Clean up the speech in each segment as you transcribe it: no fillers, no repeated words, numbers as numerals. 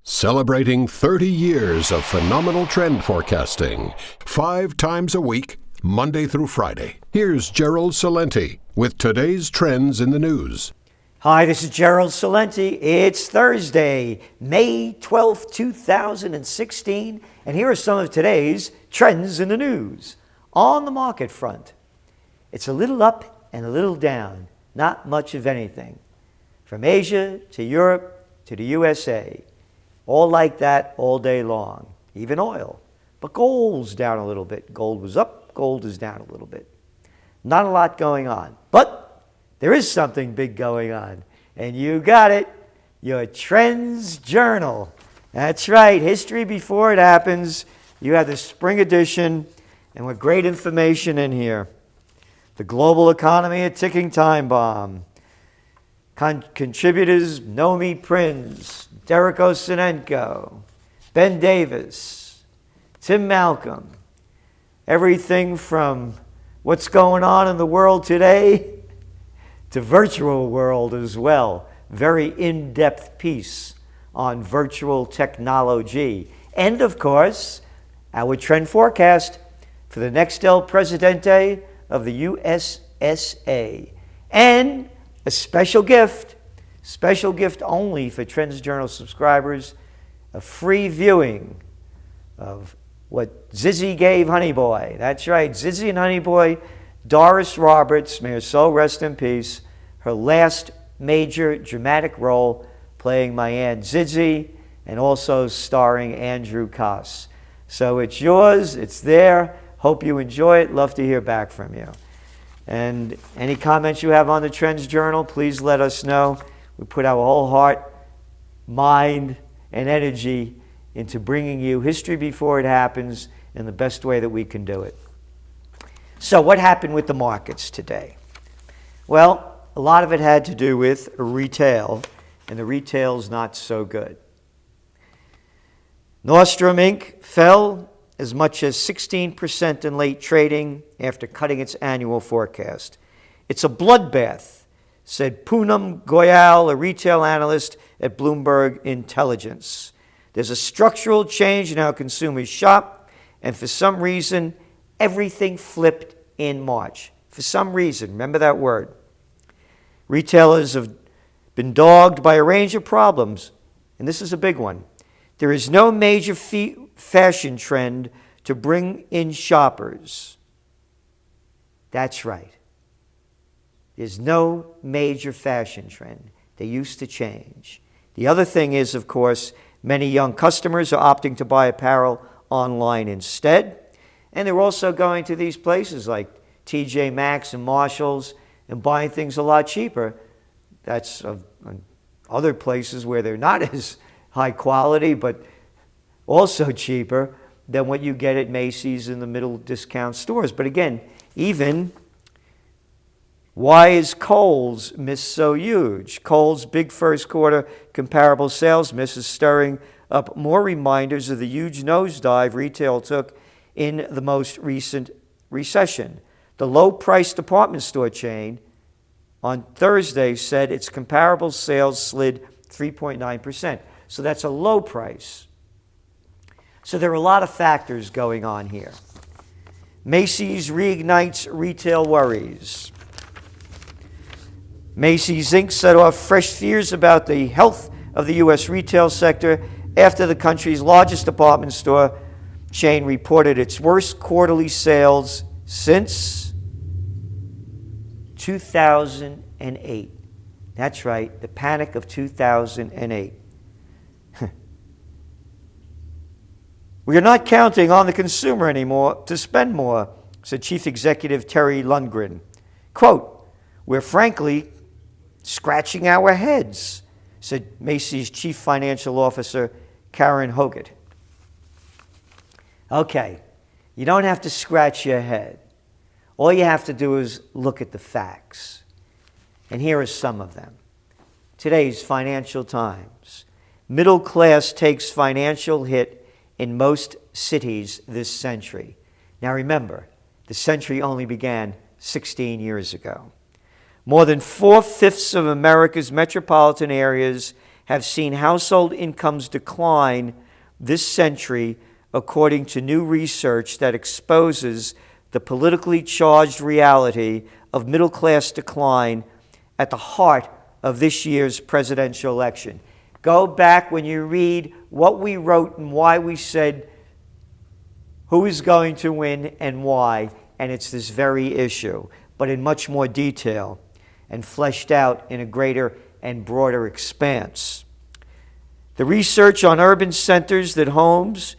Celebrating 30 years of phenomenal trend forecasting, 5 times a week, Monday through Friday. Here's Gerald Celente with today's trends in the news. Hi, this is Gerald Celente. It's Thursday, May 12th, 2016, and here are some of today's trends in the news. On the market front, it's a little up and a little down, not much of anything. From Asia to Europe to the USA, all like that all day long, even oil. But gold's down a little bit. Gold was up, gold is down a little bit. Not a lot going on, but there is something big going on, and you got it, your TrendsJournal. That's right, history before it happens. You have the spring edition, and with great information in here. The global economy, a ticking time bomb. Contributors, Nomi Prinz, Derek Osenenko, Ben Davis, Tim Malcolm. Everything from what's going on in the world today to virtual world as well. Very in-depth piece on virtual technology. And of course, our trend forecast for the next El Presidente of the USSA. And a special gift only for TrendsJournal subscribers, a free viewing of what Zizzy gave Honey Boy. That's right, Zizzy and Honey Boy, Doris Roberts, may her soul rest in peace, her last major dramatic role playing my Aunt Zizzy and also starring Andrew Koss. So it's yours, it's there, hope you enjoy it, love to hear back from you. And any comments you have on the TrendsJournal, please let us know. We put our whole heart, mind, and energy into bringing you history before it happens in the best way that we can do it. So what happened with the markets today? Well, a lot of it had to do with retail, and the retail's not so good. Nordstrom Inc. fell as much as 16% in late trading after cutting its annual forecast. It's a bloodbath, said Poonam Goyal, a retail analyst at Bloomberg Intelligence. There's a structural change in how consumers shop, and for some reason, everything flipped in March. For some reason, remember that word. Retailers have been dogged by a range of problems, and this is a big one. There is no major fashion trend to bring in shoppers. That's right. There's no major fashion trend. They used to change. The other thing is, of course, many young customers are opting to buy apparel online instead. And they're also going to these places like TJ Maxx and Marshalls and buying things a lot cheaper. That's other places where they're not as high quality, but also cheaper than what you get at Macy's in the middle discount stores. But again, why is Kohl's miss so huge? Kohl's big first quarter comparable sales miss is stirring up more reminders of the huge nosedive retail took in the most recent recession. The low-price department store chain on Thursday said its comparable sales slid 3.9%. So that's a low price. So there are a lot of factors going on here. Macy's reignites retail worries. Macy's Inc. set off fresh fears about the health of the U.S. retail sector after the country's largest department store chain reported its worst quarterly sales since 2008. That's right, the panic of 2008. We are not counting on the consumer anymore to spend more, said Chief Executive Terry Lundgren. Quote, we're frankly scratching our heads, said Macy's Chief Financial Officer Karen Hoggett. Okay, you don't have to scratch your head. All you have to do is look at the facts. And here are some of them. Today's Financial Times. Middle class takes financial hit in most cities this century. Now remember, the century only began 16 years ago. More than 4/5 of America's metropolitan areas have seen household incomes decline this century, according to new research that exposes the politically charged reality of middle-class decline at the heart of this year's presidential election. Go back when you read what we wrote and why we said who is going to win and why, and it's this very issue, but in much more detail and fleshed out in a greater and broader expanse. The research on urban centers that homes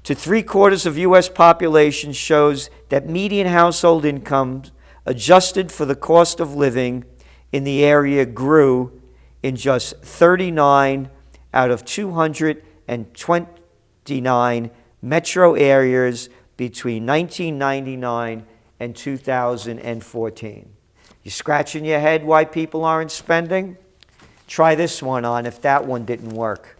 to 3/4 of U.S. population shows that median household incomes adjusted for the cost of living in the area grew in just 39 out of 229 metro areas between 1999 and 2014. You scratching your head why people aren't spending? Try this one on if that one didn't work.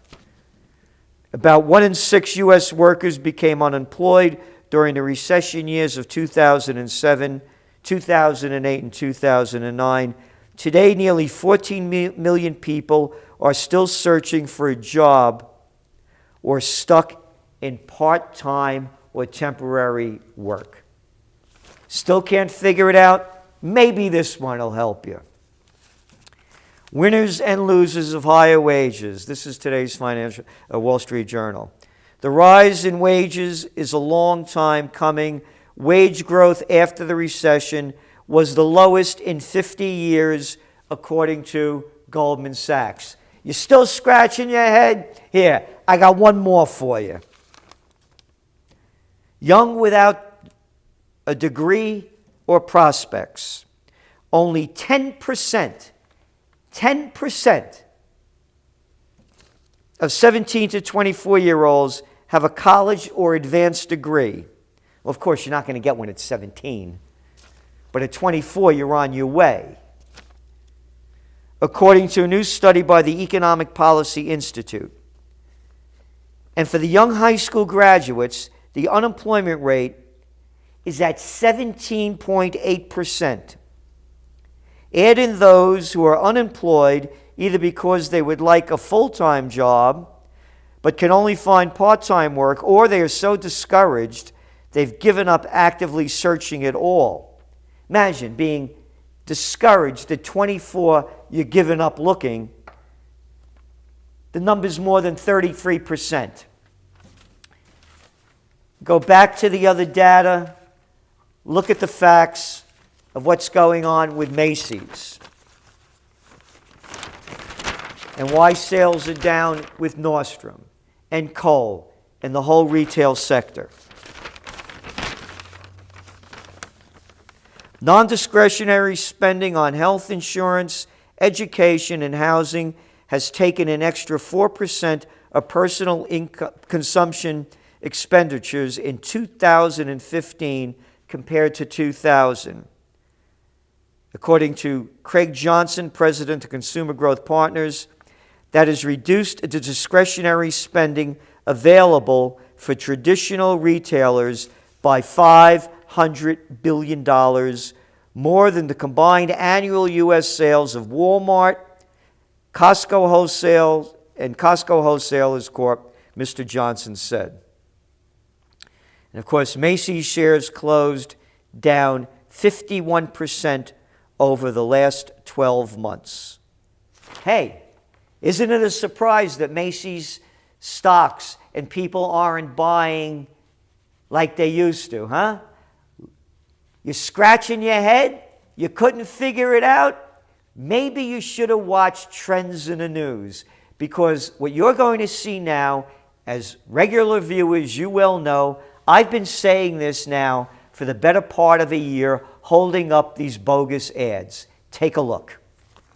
About 1 in 6 U.S. workers became unemployed during the recession years of 2007, 2008, and 2009. Today, nearly 14 million people are still searching for a job or stuck in part-time or temporary work. Still can't figure it out? Maybe this one will help you. Winners and losers of higher wages. This is today's Wall Street Journal. The rise in wages is a long time coming. Wage growth after the recession was the lowest in 50 years, according to Goldman Sachs. You still scratching your head? Here, I got one more for you. Young without a degree or prospects. Only 10% of 17 to 24-year-olds have a college or advanced degree. Well, of course, you're not going to get one at 17. But at 24, you're on your way. According to a new study by the Economic Policy Institute. And for the young high school graduates, the unemployment rate is at 17.8%. Add in those who are unemployed either because they would like a full-time job but can only find part-time work, or they are so discouraged they've given up actively searching at all. Imagine being discouraged at 24, you're giving up looking. The number's more than 33%. Go back to the other data, look at the facts of what's going on with Macy's and why sales are down with Nordstrom and Kohl and the whole retail sector. Non-discretionary spending on health insurance, education, and housing has taken an extra 4% of personal income consumption expenditures in 2015 compared to 2000. According to Craig Johnson, president of Consumer Growth Partners, that has reduced the discretionary spending available for traditional retailers by $500 billion, more than the combined annual U.S. sales of Walmart, Costco Wholesale, and Costco Wholesalers Corp., Mr. Johnson said. And of course, Macy's shares closed down 51% over the last 12 months. Hey, isn't it a surprise that Macy's stocks and people aren't buying like they used to, huh? You're scratching your head? You couldn't figure it out? Maybe you should have watched Trends in the News, because what you're going to see now, as regular viewers, you well know, I've been saying this now for the better part of a year, holding up these bogus ads. Take a look.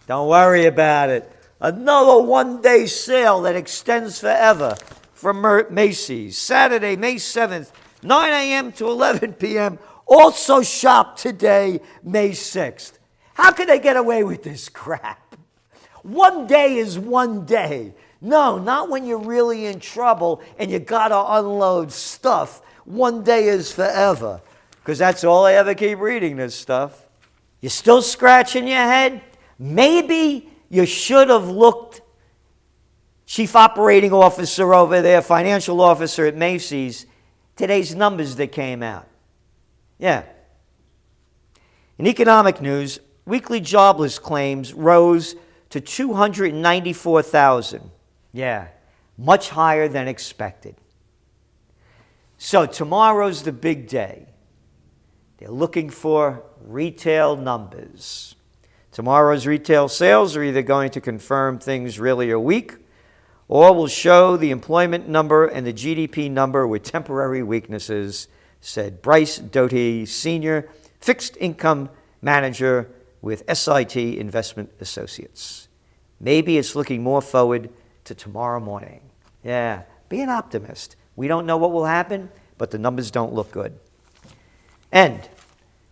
Don't worry about it. Another one-day sale that extends forever from Macy's. Saturday, May 7th, 9 a.m. to 11 p.m. Also shop today, May 6th. How can they get away with this crap? One day is one day. No, not when you're really in trouble and you gotta unload stuff. One day is forever. Because that's all I ever keep reading, this stuff. You're still scratching your head? Maybe you should have looked chief operating officer over there, financial officer at Macy's, today's numbers that came out. Yeah. In economic news, weekly jobless claims rose to 294,000. Yeah, much higher than expected. So tomorrow's the big day. They're looking for retail numbers. Tomorrow's retail sales are either going to confirm things really are weak or will show the employment number and the GDP number with temporary weaknesses, said Bryce Doty, Senior Fixed Income Manager with SIT Investment Associates. Maybe it's looking more forward to tomorrow morning. Yeah, be an optimist. We don't know what will happen, but the numbers don't look good. And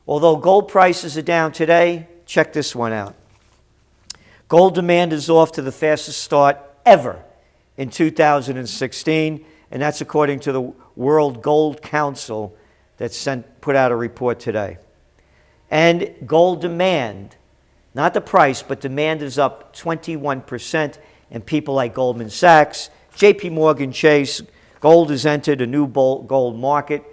although gold prices are down today, check this one out. Gold demand is off to the fastest start ever in 2016, and that's according to the World Gold Council that put out a report today. And gold demand, not the price, but demand is up 21%, and people like Goldman Sachs, JP Morgan Chase, gold has entered a new bull market.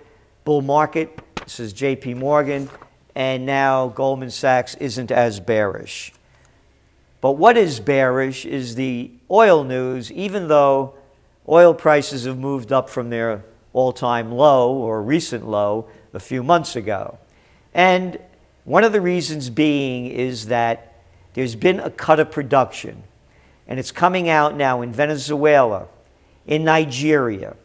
This is JP Morgan, and now Goldman Sachs isn't as bearish. But what is bearish is the oil news, even though oil prices have moved up from their all-time low or recent low a few months ago. And one of the reasons being is that there's been a cut of production, and it's coming out now in Venezuela, in Nigeria,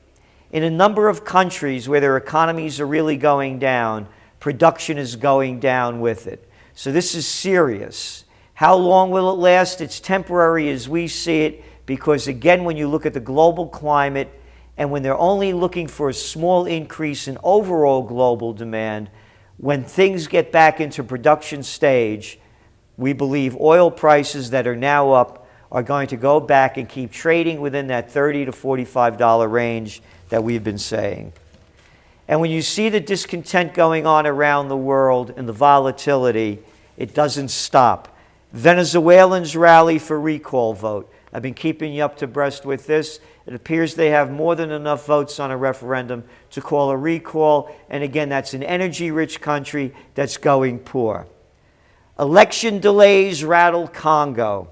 in a number of countries where their economies are really going down. Production is going down with it. So this is serious. How long will it last? It's temporary as we see it, because again, when you look at the global climate and when they're only looking for a small increase in overall global demand, when things get back into production stage, we believe oil prices that are now up are going to go back and keep trading within that $30 to $45 range that we've been saying. And when you see the discontent going on around the world and the volatility, it doesn't stop. Venezuelans rally for recall vote. I've been keeping you up to breast with this. It appears they have more than enough votes on a referendum to call a recall. And again, that's an energy-rich country that's going poor. Election delays rattle Congo.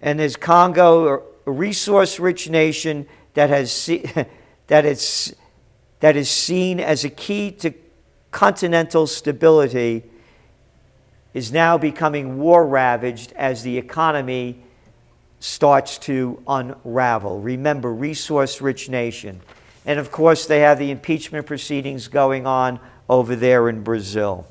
And is Congo a resource-rich nation that is seen as a key to continental stability, is now becoming war-ravaged as the economy starts to unravel. Remember, resource-rich nation. And of course, they have the impeachment proceedings going on over there in Brazil.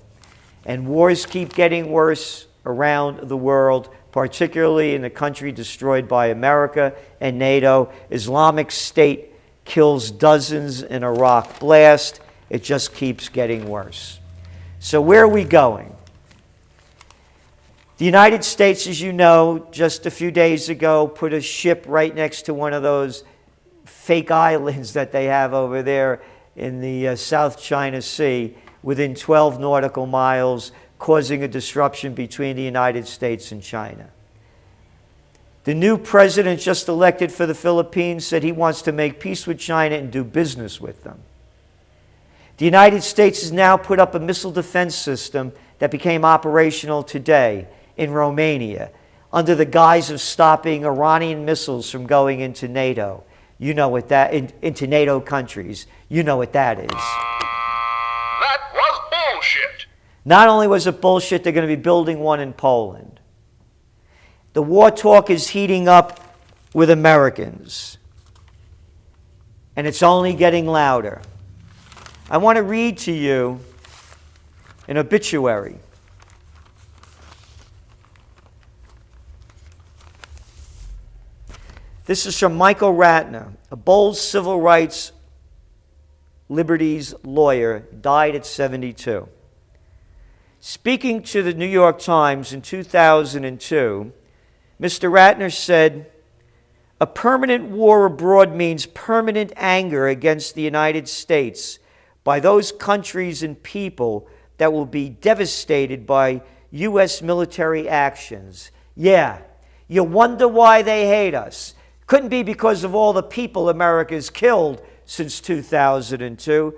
And wars keep getting worse around the world, particularly in the country destroyed by America and NATO. Islamic State kills dozens in Iraq blast. It just keeps getting worse. So where are we going? The United States, as you know, just a few days ago, put a ship right next to one of those fake islands that they have over there in the South China Sea within 12 nautical miles, causing a disruption between the United States and China. The new president just elected for the Philippines said he wants to make peace with China and do business with them. The United States has now put up a missile defense system that became operational today in Romania under the guise of stopping Iranian missiles from going into NATO. You know what that, into NATO countries. You know what that is. That was bullshit. Not only was it bullshit, they're going to be building one in Poland. The war talk is heating up with Americans, and it's only getting louder. I want to read to you an obituary. This is from Michael Ratner, a bold civil rights liberties lawyer, died at 72. Speaking to the New York Times in 2002, Mr. Ratner said, "A permanent war abroad means permanent anger against the United States by those countries and people that will be devastated by U.S. military actions." Yeah, you wonder why they hate us. Couldn't be because of all the people America's killed since 2002.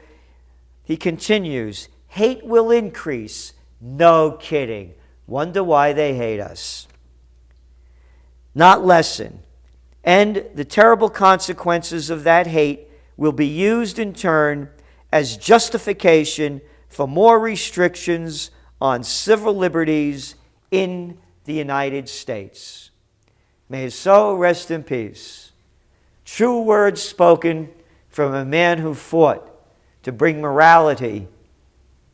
He continues, hate will increase. No kidding. Wonder why they hate us. Not lessen. And the terrible consequences of that hate will be used in turn as justification for more restrictions on civil liberties in the United States. May his soul rest in peace. True words spoken from a man who fought to bring morality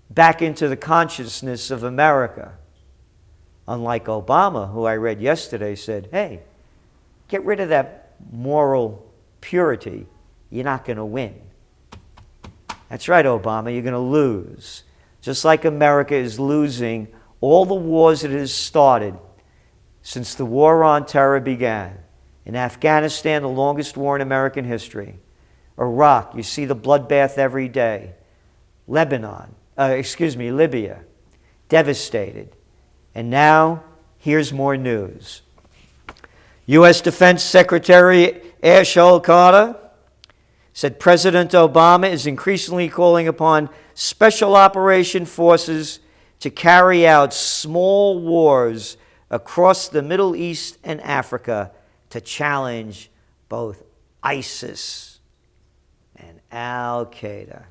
back into the consciousness of America. Unlike Obama, who I read yesterday, said, hey, get rid of that moral purity. You're not going to win. That's right, Obama, you're going to lose. Just like America is losing all the wars it has started since the war on terror began. In Afghanistan, the longest war in American history. Iraq, you see the bloodbath every day. Libya, devastated. And now, here's more news. U.S. Defense Secretary Ashton Carter said President Obama is increasingly calling upon special operation forces to carry out small wars across the Middle East and Africa to challenge both ISIS and Al-Qaeda.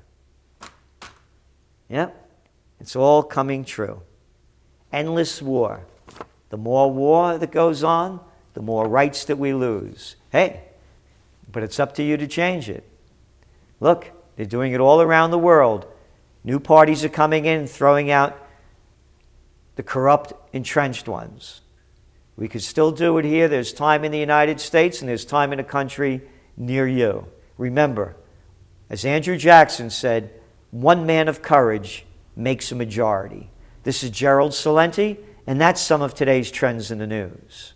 Yep, it's all coming true. Endless war. The more war that goes on, the more rights that we lose. Hey, but it's up to you to change it. Look, they're doing it all around the world. New parties are coming in, throwing out the corrupt, entrenched ones. We could still do it here. There's time in the United States, and there's time in a country near you. Remember, as Andrew Jackson said, one man of courage makes a majority. This is Gerald Celente, and that's some of today's trends in the news.